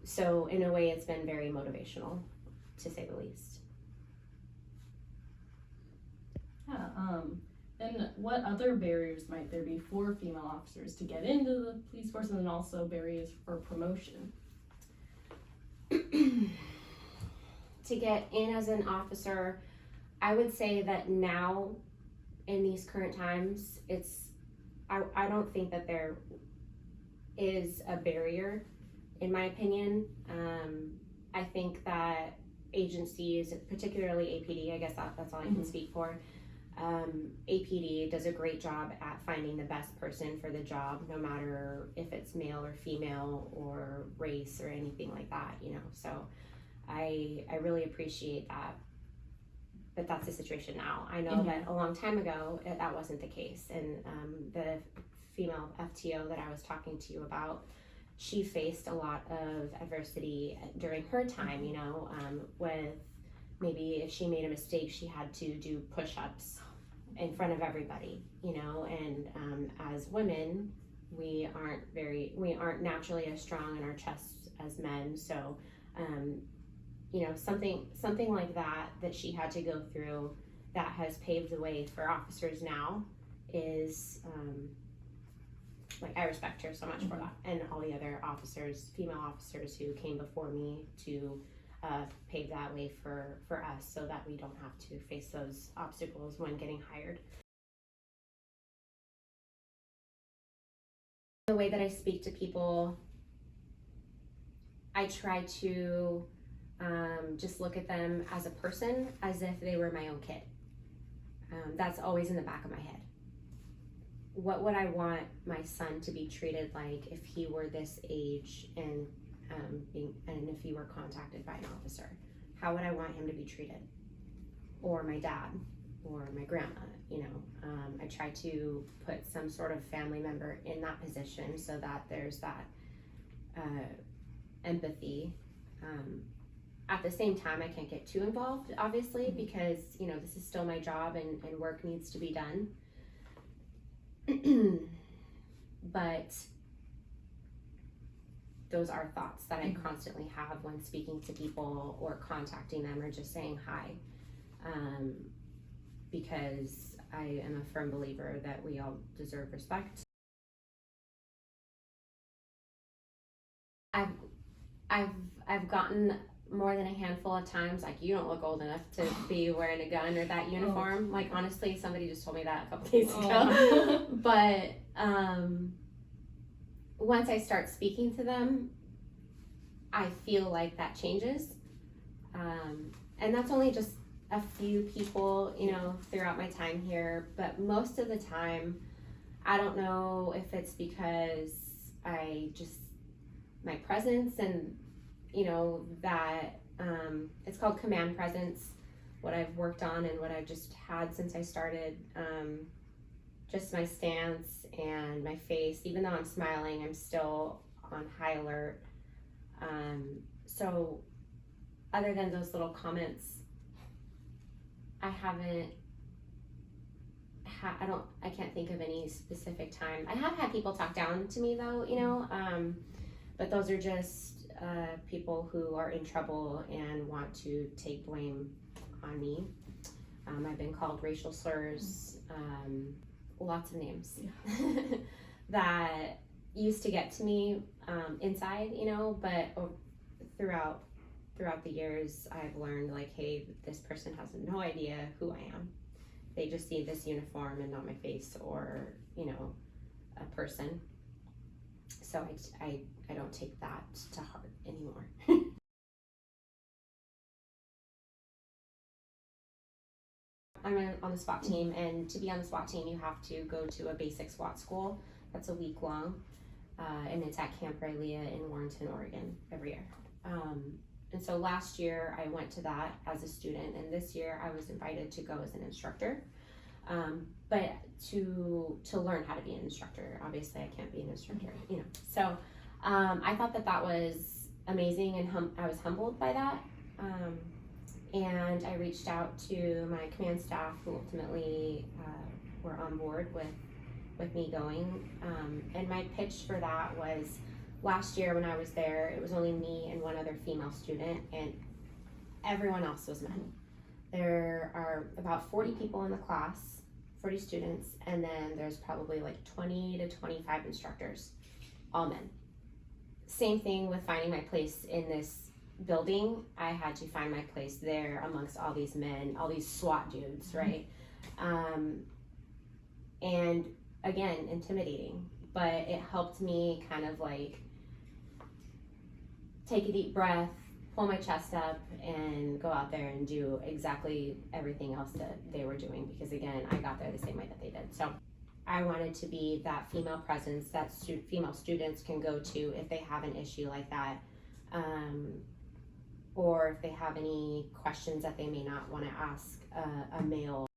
So in a way, it's been very motivational, to say the least. Yeah, and what other barriers might there be for female officers to get into the police force, and then also barriers for promotion? To get in as an officer, I would say that now, in these current times, I don't think that there is a barrier, in my opinion. I think that agencies, particularly APD, I guess that's all I can speak for. APD does a great job at finding the best person for the job, no matter if it's male or female or race or anything like that, so I really appreciate that. But that's the situation now. I know that a long time ago that wasn't the case, and the female FTO that I was talking to you about, she faced a lot of adversity during her time, with maybe if she made a mistake, she had to do push-ups in front of everybody, and as women, we aren't naturally as strong in our chests as men, so something like that she had to go through, that has paved the way for officers now, is I respect her so much for that, and all the other female officers who came before me to pave that way for us, so that we don't have to face those obstacles when getting hired. The way that I speak to people, I try to just look at them as a person, as if they were my own kid. That's always in the back of my head. What would I want my son to be treated like if he were this age and if he were contacted by an officer? How would I want him to be treated? Or my dad, or my grandma, I try to put some sort of family member in that position, so that there's that empathy. At the same time, I can't get too involved, obviously, because this is still my job, and work needs to be done. But those are thoughts that I constantly have when speaking to people or contacting them or just saying hi, because I am a firm believer that we all deserve respect. I've gotten more than a handful of times, like, you don't look old enough to be wearing a gun or that uniform. Like, honestly, somebody just told me that a couple days ago. But once I start speaking to them, I feel like that changes. And that's only just a few people, throughout my time here. But most of the time, I don't know if it's because my presence and that it's called command presence, what I've worked on and what I've just had since I started, just my stance and my face. Even though I'm smiling, I'm still on high alert. So other than those little comments, I can't think of any specific time. I have had people talk down to me though, but those are just people who are in trouble and want to take blame on me. I've been called racial slurs, lots of names that used to get to me inside, but throughout the years, I've learned, like, hey, this person has no idea who I am. They just see this uniform and not my face or, a person. So I don't take that to heart anymore. I'm on the SWAT team, and to be on the SWAT team, you have to go to a basic SWAT school. That's a week long, and it's at Camp Raleigh in Warrenton, Oregon, every year. And so last year I went to that as a student, and this year I was invited to go as an instructor. But to learn how to be an instructor, obviously I can't be an instructor, So I thought that was amazing, and I was humbled by that. And I reached out to my command staff, who ultimately were on board with me going. And my pitch for that was, last year when I was there, it was only me and one other female student, and everyone else was men. There are about 40 people in the class, 40 students, and then there's probably like 20 to 25 instructors, all men. Same thing with finding my place in this building. I had to find my place there amongst all these men, all these SWAT dudes, right? And again, intimidating, but it helped me kind of like take a deep breath, pull my chest up, and go out there and do exactly everything else that they were doing, because again, I got there the same way that they did. So I wanted to be that female presence that female students can go to if they have an issue like that, or if they have any questions that they may not want to ask a male